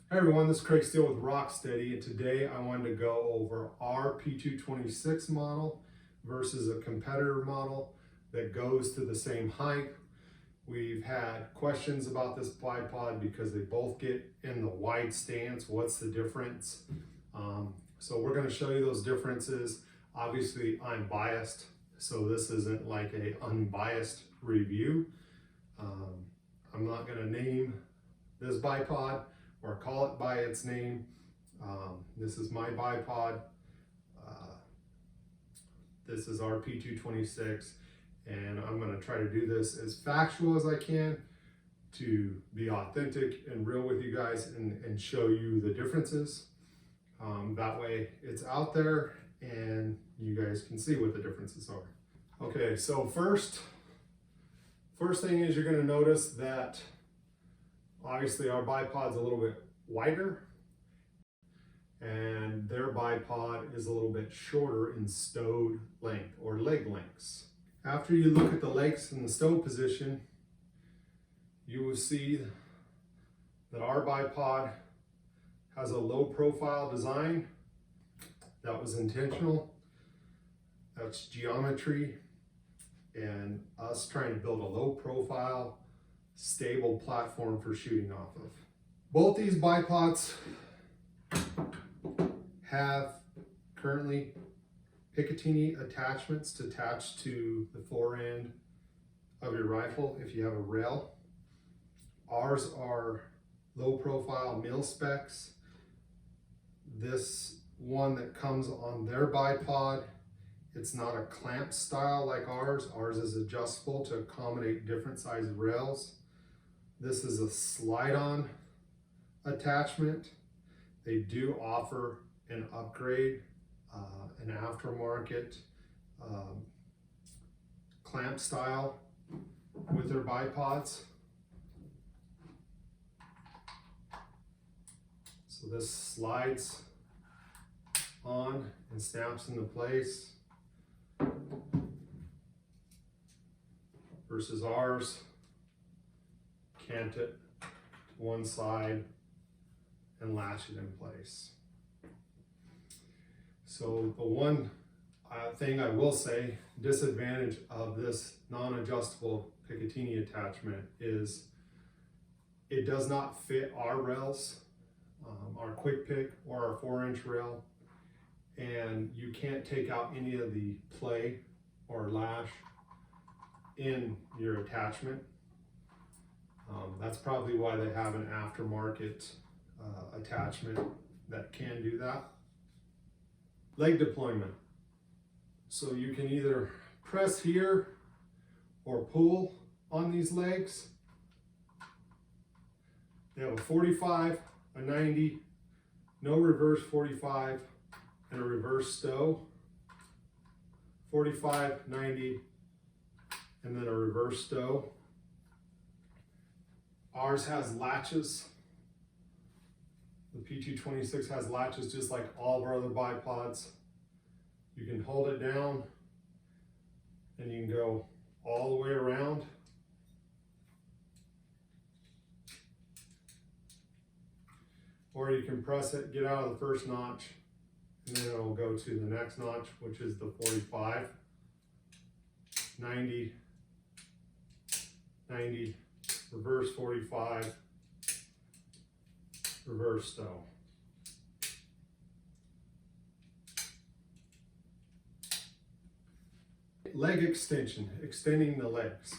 Hey everyone, this is ROKSTEdi with ROKSTEDi, and today I wanted to go over our P226 model versus a competitor model that goes to the same height. We've had questions about this bipod because they both get in the wide stance. What's the difference? So we're going to show you those differences. Obviously, I'm biased, so this isn't like an unbiased review. I'm not going to name this bipod or call it by its name. This is my bipod. This is our P226, and I'm going to try to do this as factual as I can to be authentic and real with you guys and show you the differences. That way it's out there and you guys can see what the differences are. Okay, so first thing is you're going to notice that obviously our bipod's a little bit wider and their bipod is a little bit shorter in stowed length or leg lengths. After you look at the legs in the stow position, you will see that our bipod has a low profile design. That was intentional. That's geometry and us trying to build a low profile, stable platform for shooting off of. Both these bipods have currently Picatinny attachments to attach to the fore end of your rifle if you have a rail. Ours are low profile mil specs. This one that comes on their bipod, it's not a clamp style like ours. Ours is adjustable to accommodate different sized rails. This is a slide-on attachment. They do offer an upgrade, an aftermarket clamp style with their bipods. So this slides on and snaps into place versus ours, cant it to one side and latch it in place. So the one thing I will say, disadvantage of this non-adjustable Picatinny attachment is it does not fit our rails, our quick pick or our 4-inch rail, and you can't take out any of the play or lash in your attachment. That's probably why they have an aftermarket attachment that can do that. Leg deployment. So you can either press here or pull on these legs. They have a 45, a 90, no reverse 45, and a reverse stow. 45, 90, and then a reverse stow. Ours has latches. The P226 has latches just like all of our other bipods. You can hold it down and you can go all the way around. Or you can press it, get out of the first notch, and then it'll go to the next notch, which is the 45, 90, 90, reverse 45, reverse stow. Leg extension, extending the legs.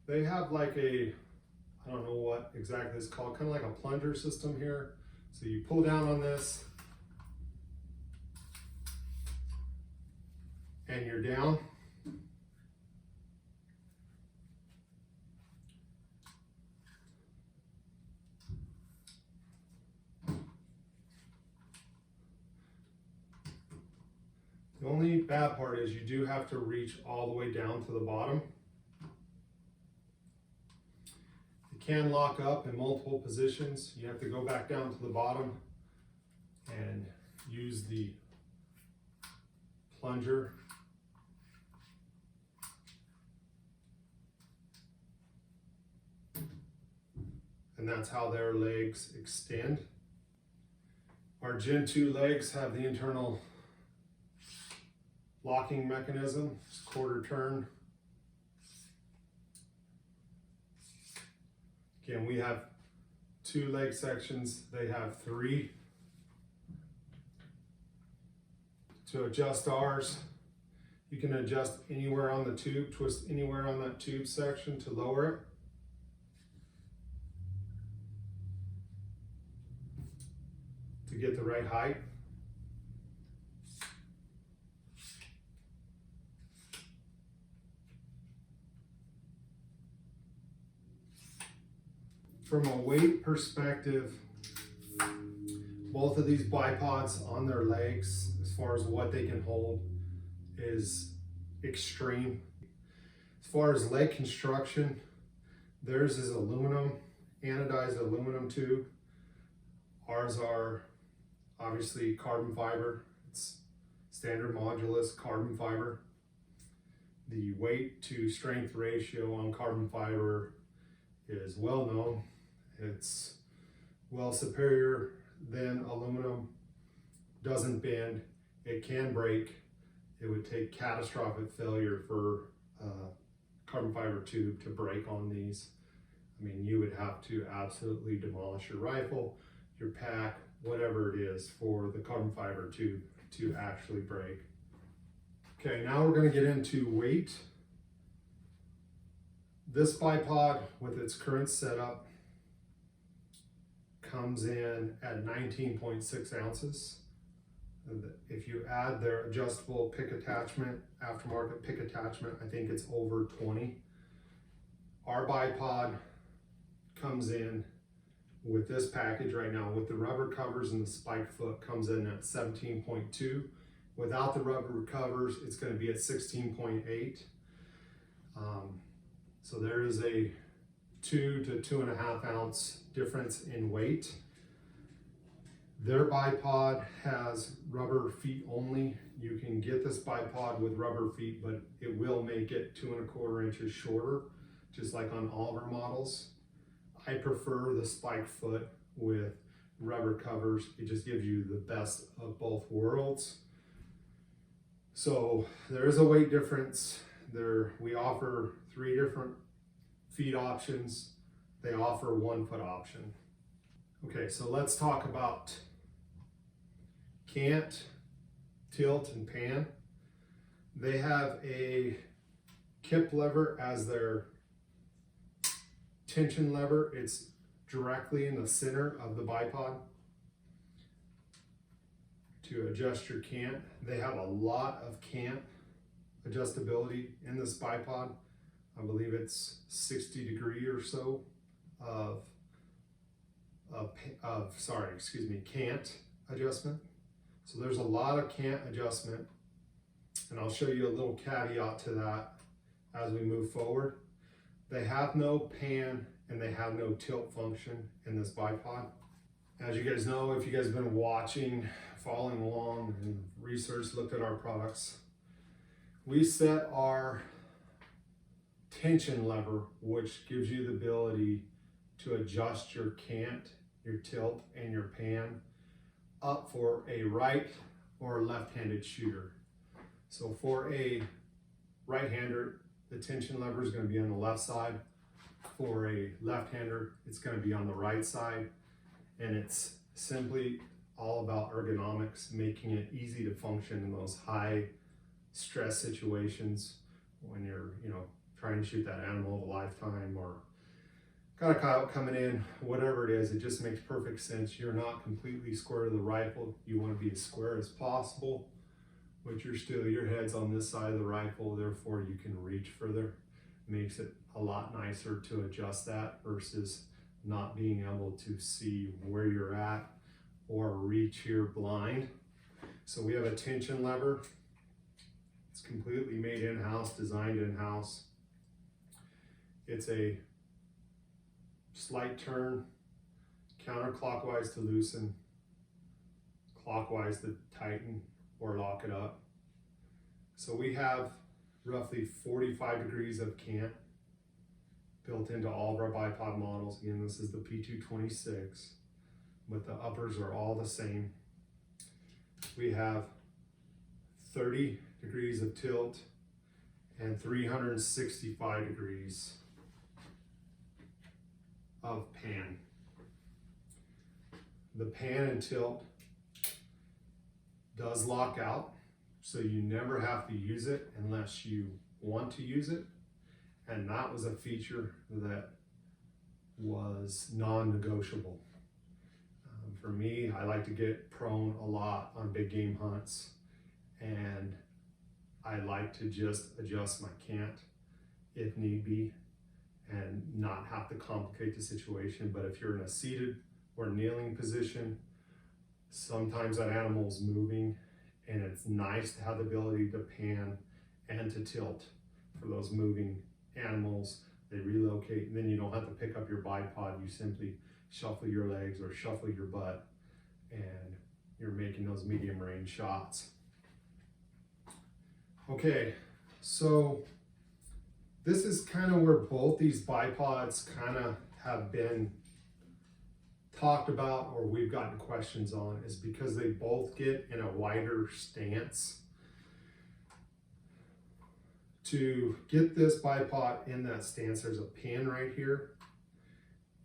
They have like a, I don't know what exactly it's called, kind of like a plunger system here. So you pull down on this and you're down. The only bad part is you do have to reach all the way down to the bottom. It can lock up in multiple positions. You have to go back down to the bottom and use the plunger. and that's how their legs extend. Our Gen 2 legs have the internal locking mechanism, it's quarter turn. Again, we have 2 leg sections, they have 3. To adjust ours, you can adjust anywhere on the tube, twist anywhere on that tube section to lower it. To get the right height. From a weight perspective, both of these bipods on their legs, as far as what they can hold, is extreme. As far as leg construction, theirs is aluminum, anodized aluminum tube. Ours are obviously carbon fiber. It's standard modulus carbon fiber. The weight to strength ratio on carbon fiber is well known. It's well superior than aluminum. Doesn't bend, it can break. It would take catastrophic failure for carbon fiber tube to break on these. I mean, you would have to absolutely demolish your rifle, your pack, whatever it is for the carbon fiber tube to actually break. Okay, now we're going to get into weight. This bipod with its current setup comes in at 19.6 ounces. If you add their adjustable pick attachment, aftermarket pick attachment, I think it's over 20. Our bipod comes in with this package right now with the rubber covers and the spike foot comes in at 17.2. Without the rubber covers, it's going to be at 16.8. So there is a 2 to 2.5 ounce difference in weight. Their bipod has rubber feet only. You can get this bipod with rubber feet, but it will make it 2¼ inches shorter, just like on all of our models. I prefer the spike foot with rubber covers. It just gives you the best of both worlds. So there is a weight difference. We offer 3 different feet options. They offer 1 foot option. Okay, so let's talk about cant, tilt, and pan. They have a kip lever as their tension lever. It's directly in the center of the bipod to adjust your cant. They have a lot of cant adjustability in this bipod. I believe it's 60 degree or so of cant adjustment. So there's a lot of cant adjustment, and I'll show you a little caveat to that as we move forward. They have no pan and they have no tilt function in this bipod. As you guys know, if you guys have been watching, following along and researched, looked at our products, we set our tension lever, which gives you the ability to adjust your cant, your tilt, and your pan up for a right or left-handed shooter. So for a right-hander, the tension lever is going to be on the left side. For a left-hander, it's going to be on the right side. And it's simply all about ergonomics, making it easy to function in those high stress situations when you're, trying to shoot that animal of a lifetime or got a coyote coming in, whatever it is. It just makes perfect sense. You're not completely square to the rifle. You want to be as square as possible, but your head's on this side of the rifle, therefore you can reach further. Makes it a lot nicer to adjust that versus not being able to see where you're at or reach here blind. So we have a tension lever. It's completely made in-house, designed in-house. It's a slight turn, counterclockwise to loosen, clockwise to tighten or lock it up. So we have roughly 45 degrees of cant built into all of our bipod models. Again, this is the P226, but the uppers are all the same. We have 30 degrees of tilt and 365 degrees of pan. The pan and tilt does lock out, so you never have to use it unless you want to use it. And that was a feature that was non-negotiable. For me, I like to get prone a lot on big game hunts, and I like to just adjust my cant if need be and not have to complicate the situation. But if you're in a seated or kneeling position, sometimes that animal is moving, and it's nice to have the ability to pan and to tilt for those moving animals. They relocate, and then you don't have to pick up your bipod. You simply shuffle your legs or shuffle your butt, and you're making those medium range shots. Okay, so this is kind of where both these bipods kind of have been talked about, or we've gotten questions on, is because they both get in a wider stance. To get this bipod in that stance, there's a pin right here,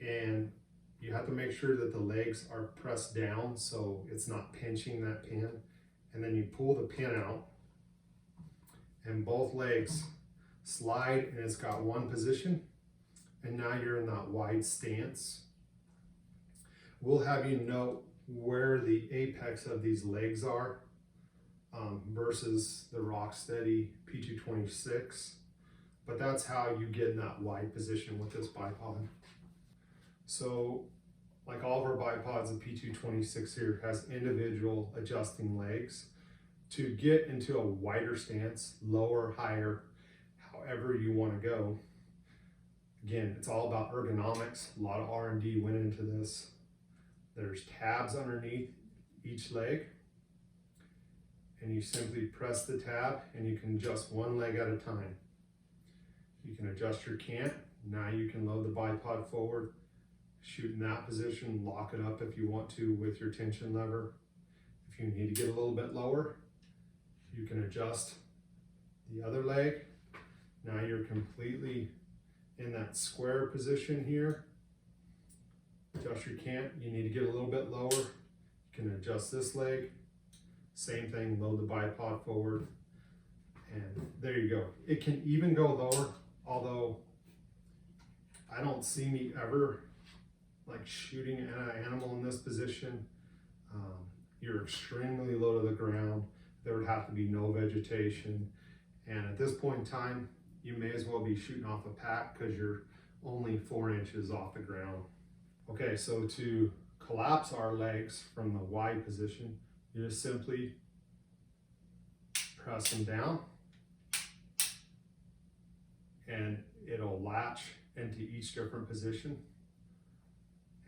and you have to make sure that the legs are pressed down so it's not pinching that pin. And then you pull the pin out, and both legs slide, and it's got one position, and now you're in that wide stance. We'll have you note where the apex of these legs are versus the ROKSTEDi P226, but that's how you get in that wide position with this bipod. So like all of our bipods, the P226 here has individual adjusting legs to get into a wider stance, lower, higher, however you want to go. Again, it's all about ergonomics. A lot of R&D went into this. There's tabs underneath each leg, and you simply press the tab and you can adjust one leg at a time. You can adjust your cant. Now you can load the bipod forward, shoot in that position, lock it up if you want to with your tension lever. If you need to get a little bit lower, you can adjust the other leg. Now you're completely in that square position here. Adjust your cant. You need to get a little bit lower, you can adjust this leg. Same thing, load the bipod forward, and there you go. It can even go lower, although I don't see me ever like shooting an animal in this position. You're extremely low to the ground. There would have to be no vegetation, and at this point in time, you may as well be shooting off a pack because you're only 4 inches off the ground. Okay, so to collapse our legs from the wide position, you just simply press them down, and it'll latch into each different position.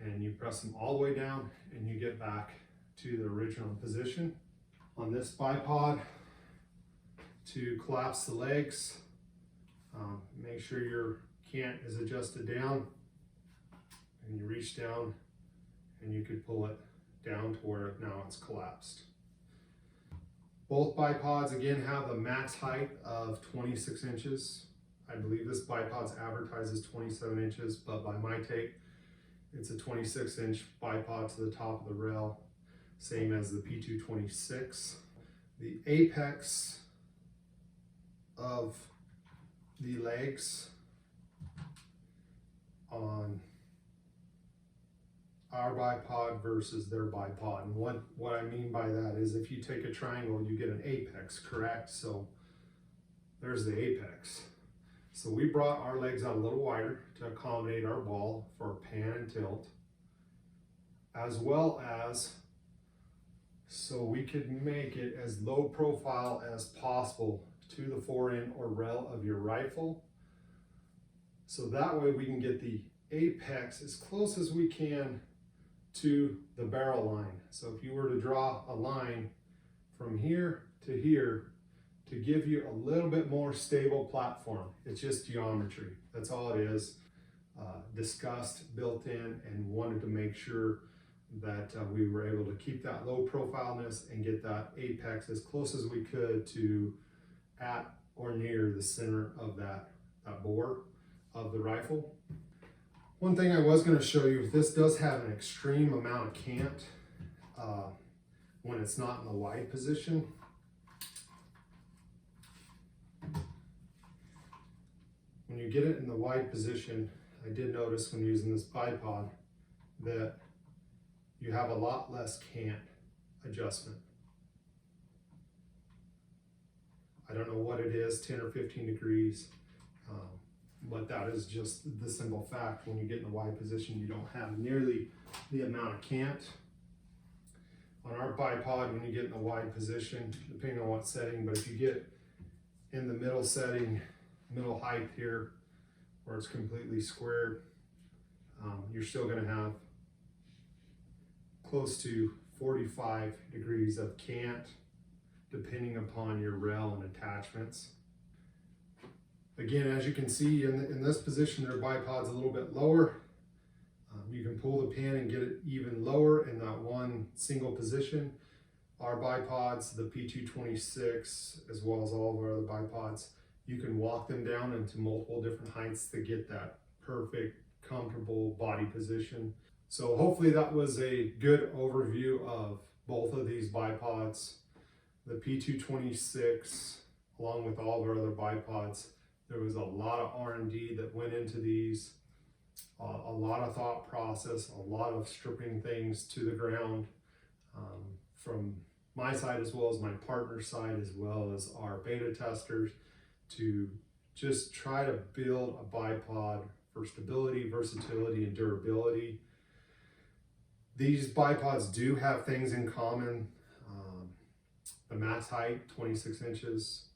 And you press them all the way down, and you get back to the original position. On this bipod, to collapse the legs, make sure your cant is adjusted down, and you reach down, and you could pull it down to where now it's collapsed. Both bipods again have a max height of 26 inches. I believe this bipod's advertises 27 inches, but by my take, it's a 26-inch bipod to the top of the rail, same as the P226. The apex of the legs on our bipod versus their bipod. And what I mean by that is if you take a triangle, you get an apex, correct? So there's the apex. So we brought our legs out a little wider to accommodate our ball for pan and tilt, as well as so we could make it as low profile as possible to the fore-end or rail of your rifle. So that way we can get the apex as close as we can to the barrel line. So if you were to draw a line from here to here to give you a little bit more stable platform, it's just geometry. That's all it is. discussed, built in, and wanted to make sure that we were able to keep that low profileness and get that apex as close as we could to at or near the center of that bore of the rifle. One thing I was going to show you, this does have an extreme amount of cant when it's not in the wide position. When you get it in the wide position, I did notice when using this bipod that you have a lot less cant adjustment. I don't know what it is, 10 or 15 degrees, but that is just the simple fact. When you get in the wide position, you don't have nearly the amount of cant. On our bipod, when you get in the wide position, depending on what setting, but if you get in the middle setting, middle height here, where it's completely squared, you're still going to have close to 45 degrees of cant, depending upon your rail and attachments. Again, as you can see in this position, their bipod's a little bit lower. You can pull the pin and get it even lower in that one single position. Our bipods, the P226, as well as all of our other bipods, you can walk them down into multiple different heights to get that perfect, comfortable body position. So hopefully that was a good overview of both of these bipods. The P226, along with all of our other bipods, there was a lot of R&D that went into these, a lot of thought process, a lot of stripping things to the ground from my side as well as my partner's side, as well as our beta testers, to just try to build a bipod for stability, versatility, and durability. These bipods do have things in common. The max height, 26 inches.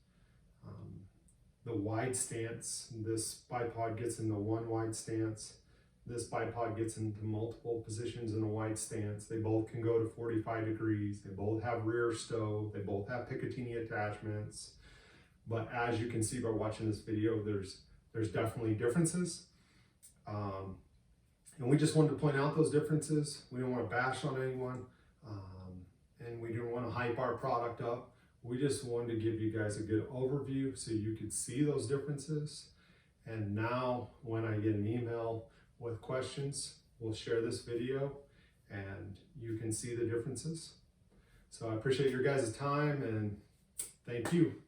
The wide stance, this bipod gets into one wide stance. This bipod gets into multiple positions in a wide stance. They both can go to 45 degrees. They both have rear stow. They both have Picatinny attachments. But as you can see by watching this video, there's definitely differences. And we just wanted to point out those differences. We don't want to bash on anyone, and we didn't want to hype our product up. We just wanted to give you guys a good overview so you could see those differences. And now when I get an email with questions, we'll share this video and you can see the differences. So I appreciate your guys' time and thank you.